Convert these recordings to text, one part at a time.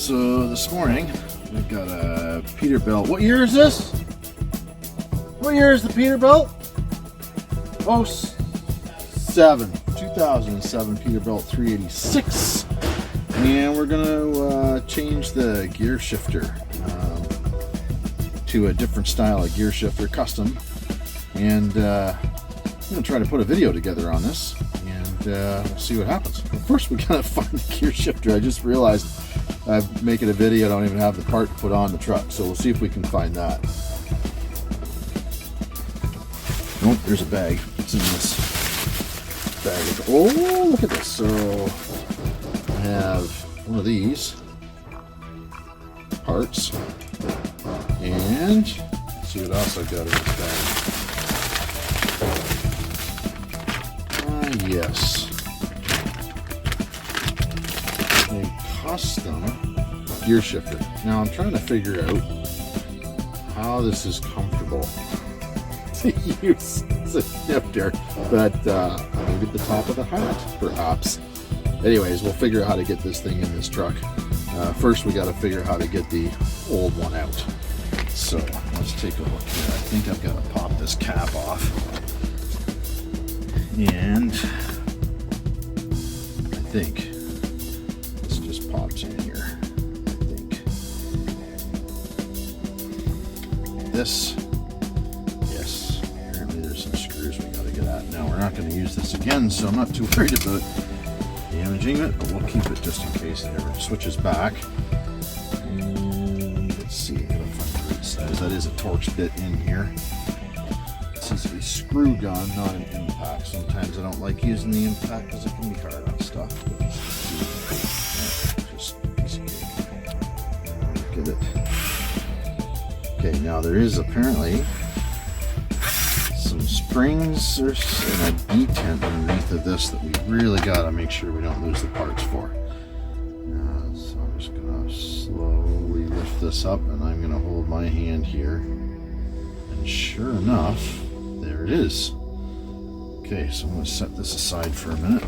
So this morning we've got a Peterbilt. What year is this? What year is the Peterbilt? Oh, 2007 Peterbilt 386. And we're gonna change the gear shifter to a different style of gear shifter, custom. And I'm gonna try to put a video together on this, and we'll see what happens. Of course, we gotta find the gear shifter. I just realized I'm making a video, I don't even have the part to put on the truck, so we'll see if we can find that. Oh, there's a bag. What's in this bag? Oh, look at this. So I have one of these parts, and let's see what else I've got in this bag. Yes. A custom gear shifter. Now I'm trying to figure out how this is comfortable to use as a shifter, but maybe at the top of the hat, perhaps. Anyways, we'll figure out how to get this thing in this truck. First, we got to figure out how to get the old one out. So let's take a look here. I think I've got to pop this cap off, and I think this just pops in here. I think this. Yes, apparently there's some screws we got to get at. Now we're not going to use this again, so I'm not too worried about damaging it, but we'll keep it just in case it ever switches back. And let's see if I find the right size. That is a Torx bit in here. This is a screw gun, not an impact. Sometimes I don't like using the impact because it can be hard on stuff. Just get it. Okay, now there is apparently some springs and a detent underneath of this that we really got to make sure we don't lose the parts for. So I'm just going to slowly lift this up, and I'm going to hold my hand here, and sure enough, there it is. Okay, so I'm going to set this aside for a minute,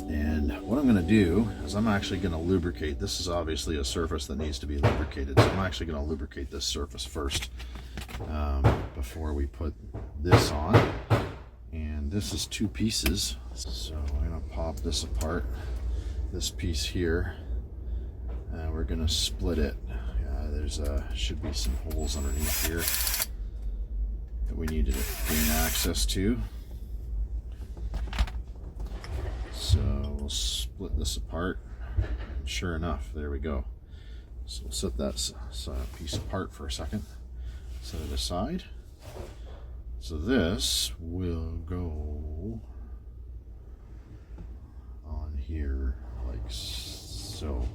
and what I'm going to do is I'm actually going to lubricate. This is obviously a surface that needs to be lubricated, so I'm actually going to lubricate this surface first before we put this on. And this is two pieces, so I'm going to pop this apart, this piece here, and we're going to split it. There's should be some holes underneath here that we need to gain access to. So we'll split this apart. Sure enough, there we go. So we'll set that piece apart for a second. Set it aside. So this will go on here like so.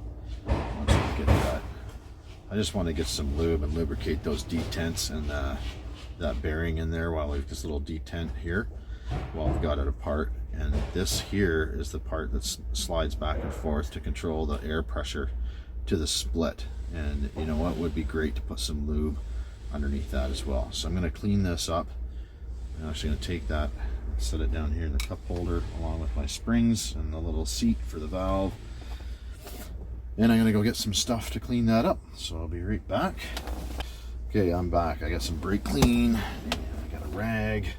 Once we get that, I just want to get some lube and lubricate those detents and that bearing in there while we've this little detent here while we've got it apart. And this here is the part that slides back and forth to control the air pressure to the split. And you know what would be great to put some lube underneath that as well. So I'm going to clean this up. I'm actually going to take that and set it down here in the cup holder along with my springs and the little seat for the valve. And I'm going to go get some stuff to clean that up. So I'll be right back. Okay, I'm back. I got some brake clean. I got a rag.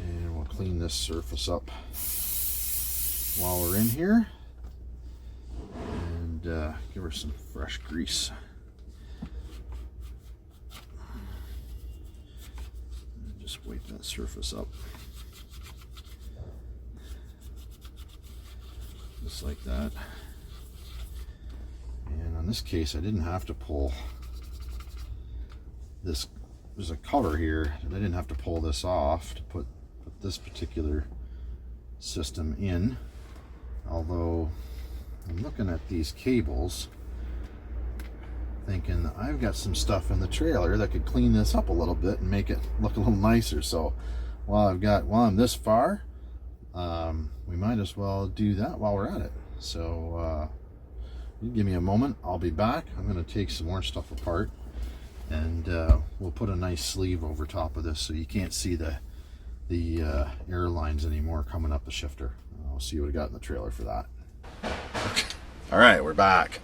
And we'll clean this surface up while we're in here. And give her some fresh grease. Just wipe that surface up. Just like that. And on this case, I didn't have to pull this. There's a cover here, and I didn't have to pull this off to put this particular system in. Although I'm looking at these cables, thinking I've got some stuff in the trailer that could clean this up a little bit and make it look a little nicer. So while I'm this far, we might as well do that while we're at it. So you give me a moment, I'll be back. I'm going to take some more stuff apart, and we'll put a nice sleeve over top of this so you can't see the air lines anymore coming up the shifter. I'll see what we got in the trailer for that. All right, we're back.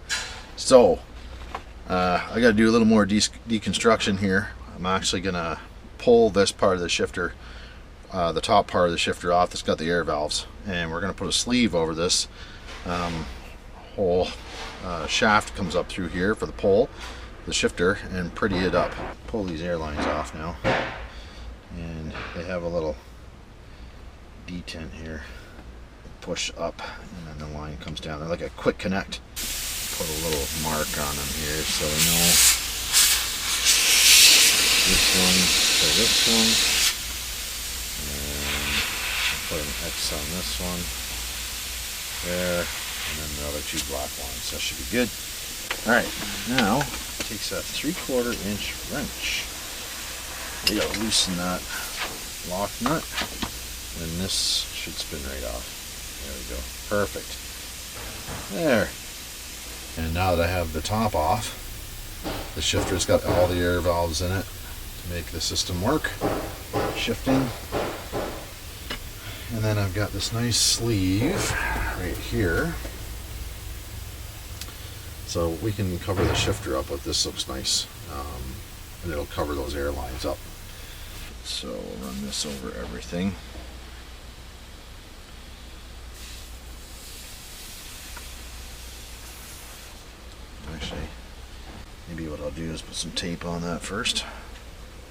So I got to do a little more deconstruction here. I'm actually gonna pull this part of the shifter, the top part of the shifter off that's got the air valves, and we're gonna put a sleeve over this. Whole shaft comes up through here for the pole, the shifter, and pretty it up. Pull these air lines off now, and they have a little detent here. Push up, and then the line comes down. They're like a quick connect. Put a little mark on them here so we know this one to this one, and put an X on this one there, and then the other two black lines. That should be good. Alright, now takes a 3/4 inch wrench. You gotta loosen that lock nut, and this should spin right off. There we go. Perfect. There. And now that I have the top off, the shifter's got all the air valves in it to make the system work. Shifting. And then I've got this nice sleeve right here. So we can cover the shifter up with this. Looks nice. And it'll cover those air lines up. So we'll run this over everything. Actually, maybe what I'll do is put some tape on that first.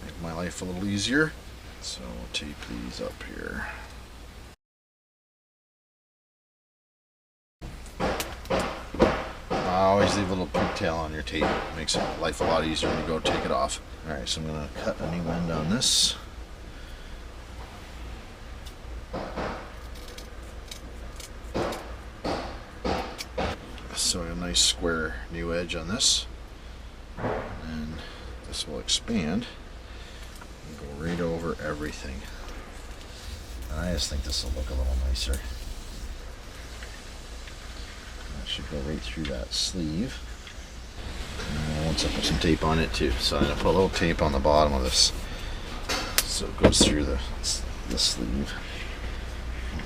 Make my life a little easier. So we'll tape these up here. I always leave a little pigtail on your tape. It makes life a lot easier when you go take it off. Alright, so I'm going to cut a new end on this. So a nice square new edge on this, and this will expand and go right over everything. And I just think this will look a little nicer. That should go right through that sleeve. And once I put some tape on it too, so I'm going to put a little tape on the bottom of this so it goes through the sleeve.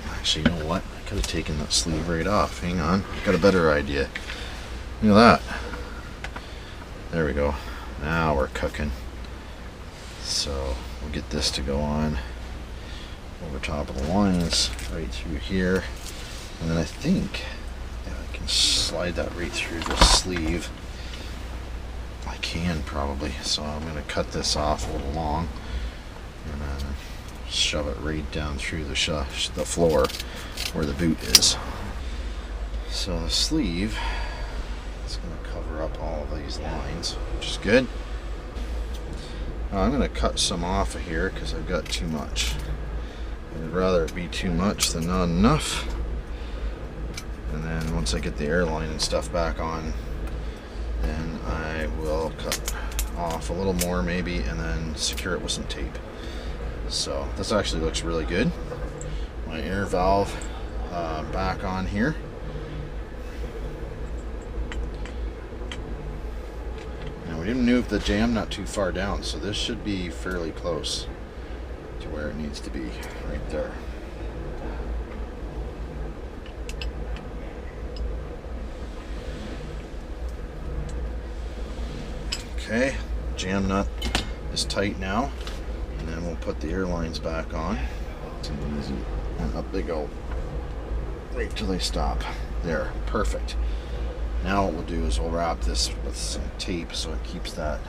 Actually, you know what? I could have taken that sleeve right off. Hang on, got a better idea. Look at that. There we go. Now we're cooking. So we'll get this to go on over top of the lines right through here, and then I think I can slide that right through the sleeve. I can probably. So I'm going to cut this off a little long and then shove it right down through the floor where the boot is. So the sleeve is going to cover up all of these lines, which is good. Now I'm going to cut some off of here because I've got too much. I'd rather it be too much than not enough. And then once I get the airline and stuff back on, then I will cut off a little more maybe, and then secure it with some tape. So this actually looks really good. My air valve back on here. Now we didn't move the jam not too far down, so this should be fairly close to where it needs to be, right there. Okay, jam nut is tight now. And then we'll put the air lines back on. It's easy. And up they go. Right till they stop. There, perfect. Now what we'll do is we'll wrap this with some tape so it keeps that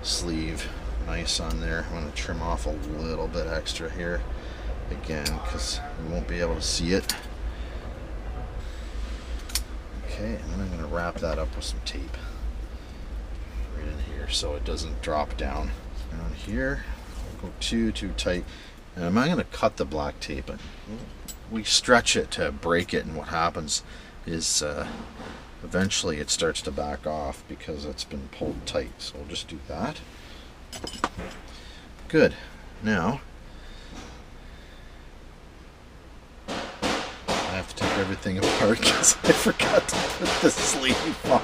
sleeve nice on there. I'm going to trim off a little bit extra here. Again, because we won't be able to see it. Okay, and then I'm going to wrap that up with some tape. Right in here so it doesn't drop down. Down here. Go too tight, and I'm not going to cut the black tape. We stretch it to break it, and what happens is eventually it starts to back off because it's been pulled tight. So we'll just do that. Good. Now I have to take everything apart because I forgot to put the sleeve on.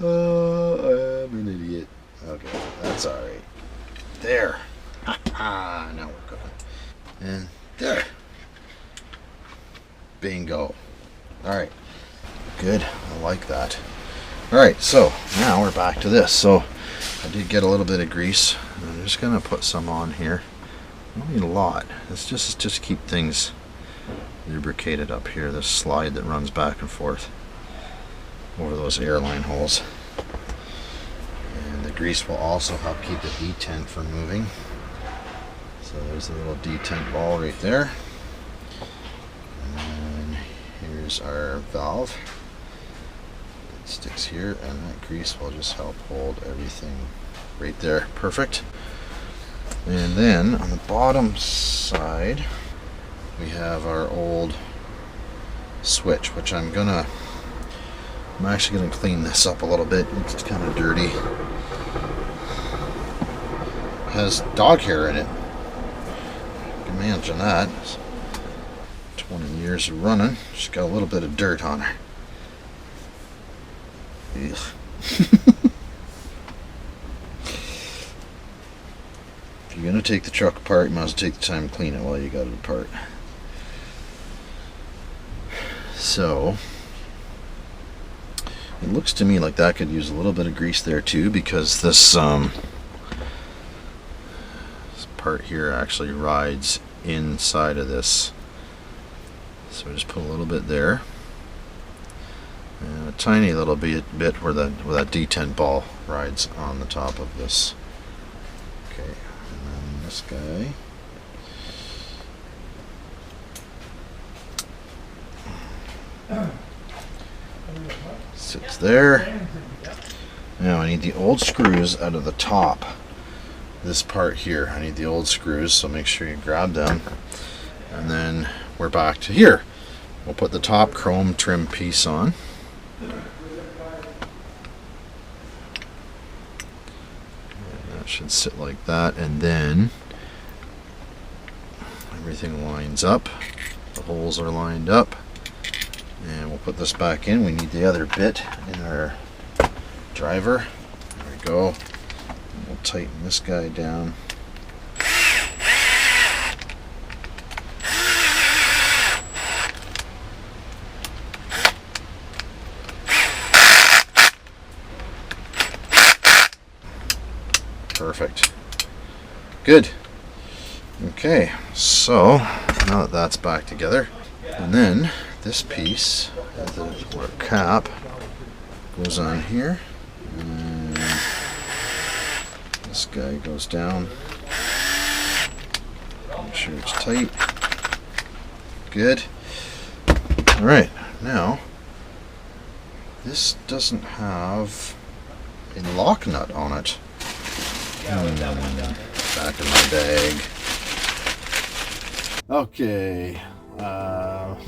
Oh, I'm an idiot. Okay, that's alright. There. Now we're cooking. And there. Bingo. Alright. Good, I like that. Alright, so now we're back to this. So I did get a little bit of grease. I'm just going to put some on here. I don't need a lot. It's just keep things lubricated up here. This slide that runs back and forth over those airline holes. And the grease will also help keep the detent from moving. So there's a little detent ball right there. And here's our valve. It sticks here, and that grease will just help hold everything right there. Perfect. And then on the bottom side we have our old switch, which I'm actually gonna clean this up a little bit. It's kind of dirty. It has dog hair in it. You can imagine that. 20 years of running. She's got a little bit of dirt on her. Ugh. If you're gonna take the truck apart, you might as well take the time to clean it while you got it apart. So it looks to me like that could use a little bit of grease there too, because this part here actually rides inside of this. So just put a little bit there, and a tiny little bit where that detent ball rides on the top of this. Okay, and then this guy. Sits there. Now I need the old screws out of the top. This part here, I need the old screws, so make sure you grab them. And then we're back to here. We'll put the top chrome trim piece on. And that should sit like that, and then everything lines up. The holes are lined up. And we'll put this back in. We need the other bit in our driver. There we go. And we'll tighten this guy down. Perfect. Good. Okay, so now that that's back together, and then this piece, the cap, goes on here, and this guy goes down. Make sure it's tight. Good. Alright, now this doesn't have a lock nut on it. Back in my bag. Okay,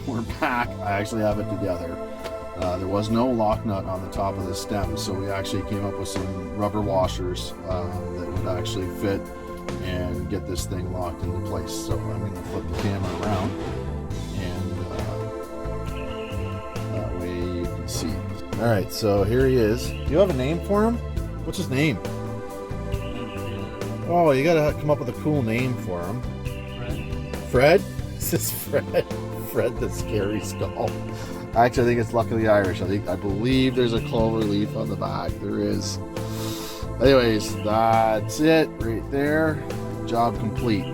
we're back. I actually have it together. There was no lock nut on the top of the stem, so we actually came up with some rubber washers that would actually fit and get this thing locked into place. So I'm going to flip the camera around, and that way you can see. Alright, so here he is. Do you have a name for him? What's his name? Oh, you gotta come up with a cool name for him. Fred? This is Fred. Fred the Scary Skull. Actually, I think it's Luckily Irish. I believe there's a clover leaf on the back. There is. Anyways, that's it right there. Job complete.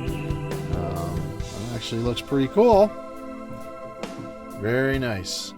Actually looks pretty cool. Very nice.